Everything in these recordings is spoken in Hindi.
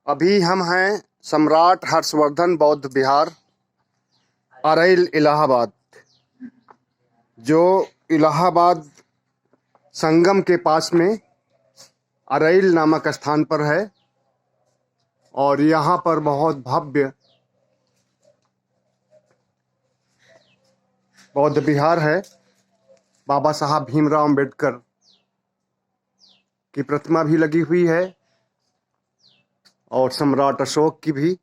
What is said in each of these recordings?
अभी हम हैं सम्राट हर्षवर्धन बौद्ध विहार, अरैल, इलाहाबाद, जो इलाहाबाद संगम के पास में अरैल नामक स्थान पर है। और यहाँ पर बहुत भव्य बौद्ध विहार है। बाबा साहब भीमराव अंबेडकर की प्रतिमा भी लगी हुई है और सम्राट अशोक की भी।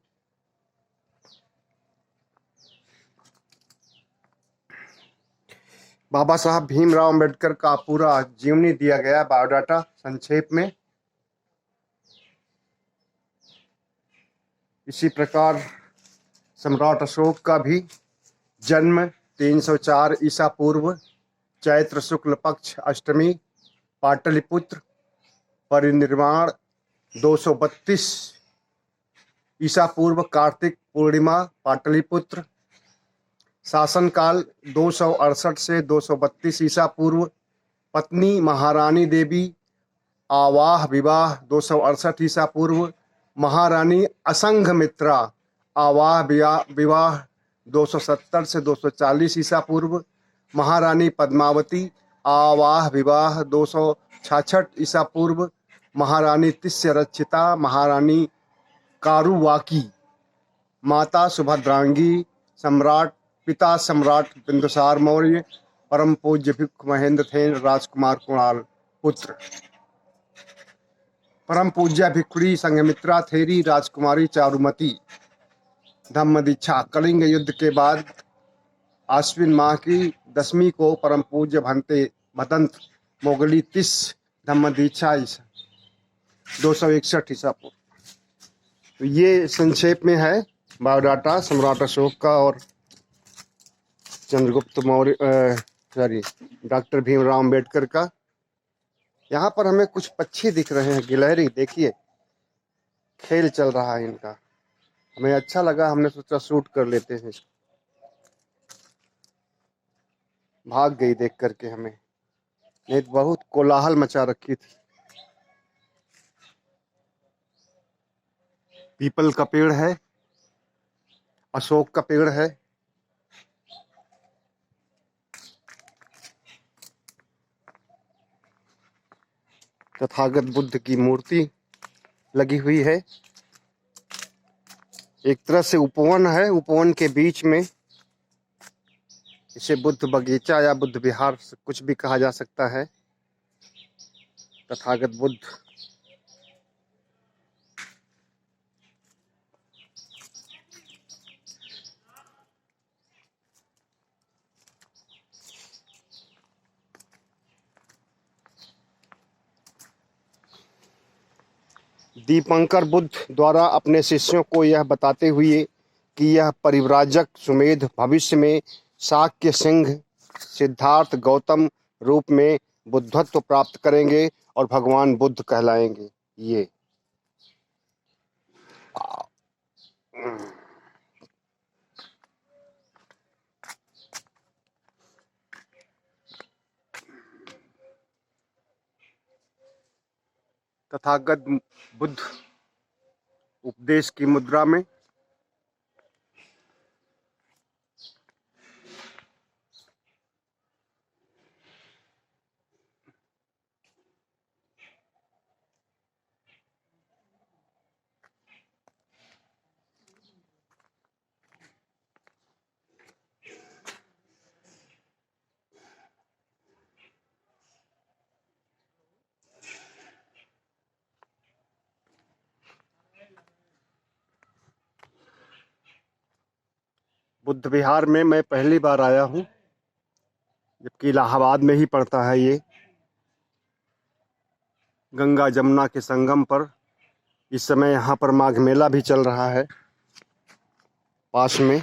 बाबा साहब भीमराव अंबेडकर का पूरा जीवनी दिया गया, बायोडाटा संक्षेप में। इसी प्रकार सम्राट अशोक का भी जन्म 304 ईसा पूर्व, चैत्र शुक्ल पक्ष अष्टमी, पाटलिपुत्र। परिनिर्वाण 232 ईसा पूर्व, कार्तिक पूर्णिमा, पाटलिपुत्र। शासनकाल 268 से 232 ईसा पूर्व। पत्नी महारानी देवी, आवाह विवाह 268 ईसा पूर्व। महारानी असंघमित्रा, आवाह विवाह 270 से 240 ईसा पूर्व। महारानी पद्मावती, आवाह विवाह 266 ईसा पूर्व। महारानी तिस्यरक्षिता, महारानी कारुवाकी, माता सुभद्रांगी, सम्राट पिता सम्राट बिंदुसार मौर्य, परम पूज्य भिक्खु महेंद्र थेन राजकुमार कुणाल पुत्र। परम पूज्य भिक्षुणी संघमित्रा थेरी राजकुमारी चारुमती। धम्म दीक्षा कलिंग युद्ध के बाद आश्विन माह की 10वीं को परम पूज्य भंते भदंत मोगली 30 धम्म दीक्षा 261 ईसा पूर्व। तो ये संक्षेप में है बायोडाटा सम्राट अशोक का और चंद्रगुप्त मौर्य डॉक्टर भीमराव अंबेडकर का। यहाँ पर हमें कुछ पक्षी दिख रहे हैं, गिलहरी। देखिए, खेल चल रहा है इनका। हमें अच्छा लगा, हमने सोचा शूट कर लेते हैं। भाग गई देख करके हमें, नहीं तो बहुत कोलाहल मचा रखी थी। पीपल का पेड़ है, अशोक का पेड़ है। तथागत बुद्ध की मूर्ति लगी हुई है। एक तरह से उपवन है, उपवन के बीच में इसे बुद्ध बगीचा या बुद्ध विहार कुछ भी कहा जा सकता है। तथागत बुद्ध दीपंकर बुद्ध द्वारा अपने शिष्यों को यह बताते हुए कि यह परिव्राजक सुमेध भविष्य में शाक्य सिंह सिद्धार्थ गौतम रूप में बुद्धत्व प्राप्त करेंगे और भगवान बुद्ध कहलाएंगे। ये तथागत बुद्ध उपदेश की मुद्रा में बुद्ध विहार में मैं पहली बार आया हूँ, जबकि इलाहाबाद में ही पड़ता है ये, गंगा जमुना के संगम पर। इस समय यहाँ पर माघ मेला भी चल रहा है पास में।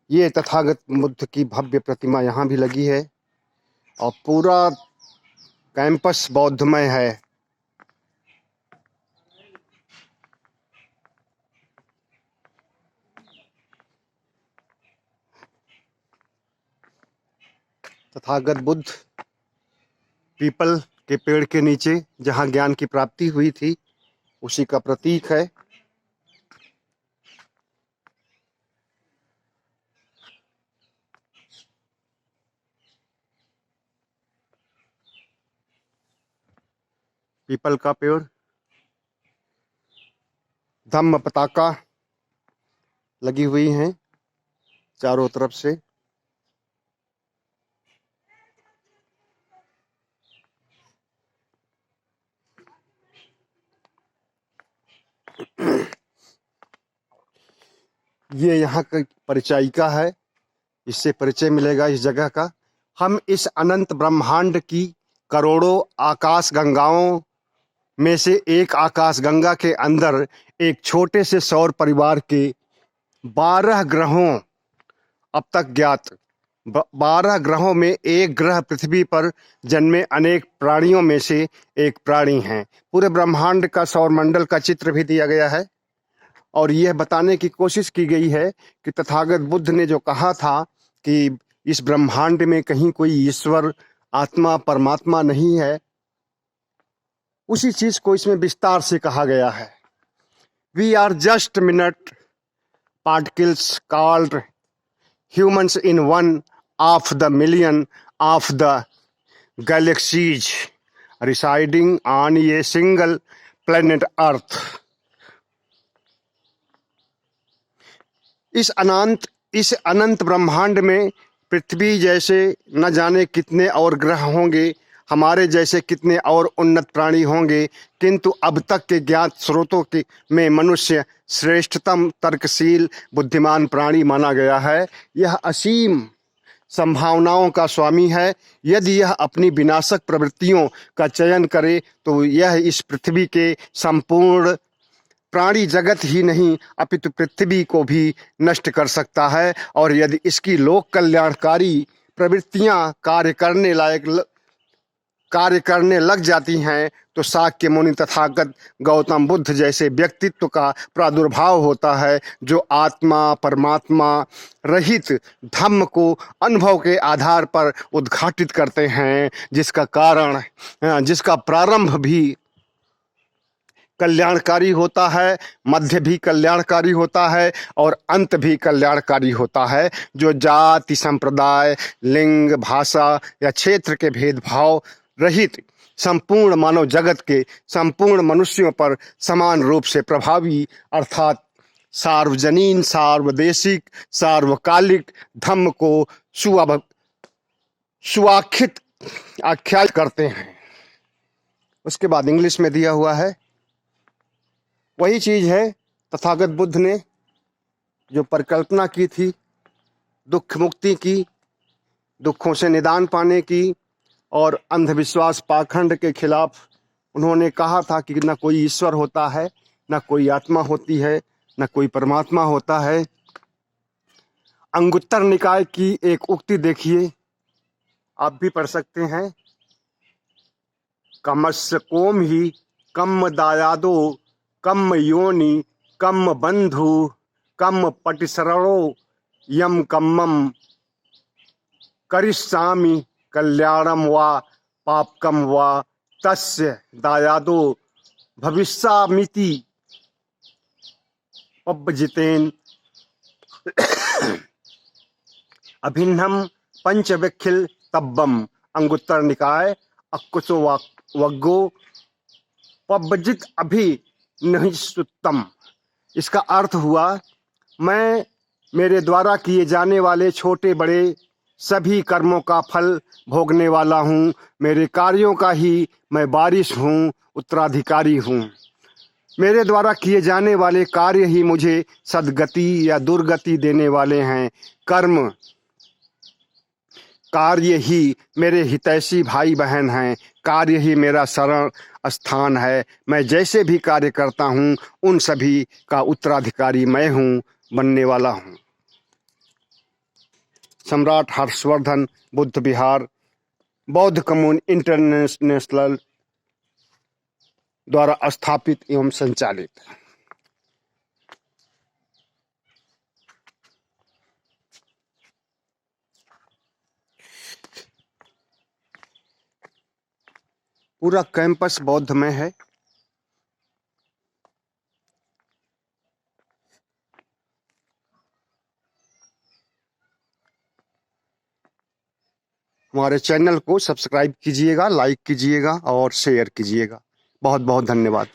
ये तथागत बुद्ध की भव्य प्रतिमा यहाँ भी लगी है और पूरा कैंपस बौद्धमय है। तथागत बुद्ध पीपल के पेड़ के नीचे, जहाँ ज्ञान की प्राप्ति हुई थी, उसी का प्रतीक है। पीपल का पेड़, धम्म पताका लगी हुई हैं चारों तरफ से। ये यहाँ का परिचायिका है, इससे परिचय मिलेगा इस जगह का। हम इस अनंत ब्रह्मांड की करोड़ों आकाश गंगाओं में से एक आकाश गंगा के अंदर एक छोटे से सौर परिवार के 12 ग्रहों, अब तक ज्ञात 12 ग्रहों में एक ग्रह पृथ्वी पर जन्मे अनेक प्राणियों में से एक प्राणी हैं। पूरे ब्रह्मांड का सौरमंडल का चित्र भी दिया गया है और यह बताने की कोशिश की गई है कि तथागत बुद्ध ने जो कहा था कि इस ब्रह्मांड में कहीं कोई ईश्वर, आत्मा, परमात्मा नहीं है, उसी चीज को इसमें विस्तार से कहा गया है। We are just minute particles called humans in one of the million of the galaxies residing on a single planet Earth. इस अनंत ब्रह्मांड में पृथ्वी जैसे न जाने कितने और ग्रह होंगे, हमारे जैसे कितने और उन्नत प्राणी होंगे, किंतु अब तक के ज्ञात स्रोतों के में मनुष्य श्रेष्ठतम तर्कशील बुद्धिमान प्राणी माना गया है। यह असीम संभावनाओं का स्वामी है। यदि यह अपनी विनाशक प्रवृत्तियों का चयन करे तो यह इस पृथ्वी के संपूर्ण प्राणी जगत ही नहीं अपितु पृथ्वी को भी नष्ट कर सकता है। और यदि इसकी लोक कल्याणकारी प्रवृत्तियां कार्य करने लग जाती हैं तो शाक्य मुनि तथागत गौतम बुद्ध जैसे व्यक्तित्व का प्रादुर्भाव होता है, जो आत्मा परमात्मा रहित धम्म को अनुभव के आधार पर उद्घाटित करते हैं, जिसका प्रारंभ भी कल्याणकारी होता है, मध्य भी कल्याणकारी होता है और अंत भी कल्याणकारी होता है, जो जाति, संप्रदाय, लिंग, भाषा या क्षेत्र के भेदभाव रहित संपूर्ण मानव जगत के संपूर्ण मनुष्यों पर समान रूप से प्रभावी अर्थात सार्वजनीन, सार्वदेशिक, सार्वकालिक धम्म को सुआखित आख्यायित करते हैं। उसके बाद इंग्लिश में दिया हुआ है, वही चीज है तथागत बुद्ध ने जो परिकल्पना की थी दुख मुक्ति की, दुखों से निदान पाने की और अंधविश्वास पाखंड के खिलाफ। उन्होंने कहा था कि न कोई ईश्वर होता है, न कोई आत्मा होती है, न कोई परमात्मा होता है। अंगुत्तर निकाय की एक उक्ति देखिए, आप भी पढ़ सकते हैं। कमस्य कोम ही कम दायादो कम योनि कम बंधु कम पटिशरणो यम कम्मम करिष्यामि कल्याणम वा पापकम वा तस्य दायादो भविष्यामिति पब्बजितेन अभिन्नम पंचविखिल तब्बम। अंगुत्तर निकाय अक्कुशो वग्गो पब्बजित अभि नहीं सुत्तम। इसका अर्थ हुआ, मैं मेरे द्वारा किए जाने वाले छोटे बड़े सभी कर्मों का फल भोगने वाला हूँ। मेरे कार्यों का ही मैं वारिस हूँ, उत्तराधिकारी हूँ। मेरे द्वारा किए जाने वाले कार्य ही मुझे सद्गति या दुर्गति देने वाले हैं। कार्य ही मेरे हितैषी भाई बहन हैं, कार्य ही मेरा शरण स्थान है। मैं जैसे भी कार्य करता हूँ उन सभी का उत्तराधिकारी मैं हूँ, बनने वाला हूँ। सम्राट हर्षवर्धन बुद्ध विहार बौद्ध कम्युन इंटरनेशनल द्वारा स्थापित एवं संचालित। पूरा कैंपस बौद्ध में है। हमारे चैनल को सब्सक्राइब कीजिएगा, लाइक कीजिएगा और शेयर कीजिएगा। बहुत बहुत धन्यवाद।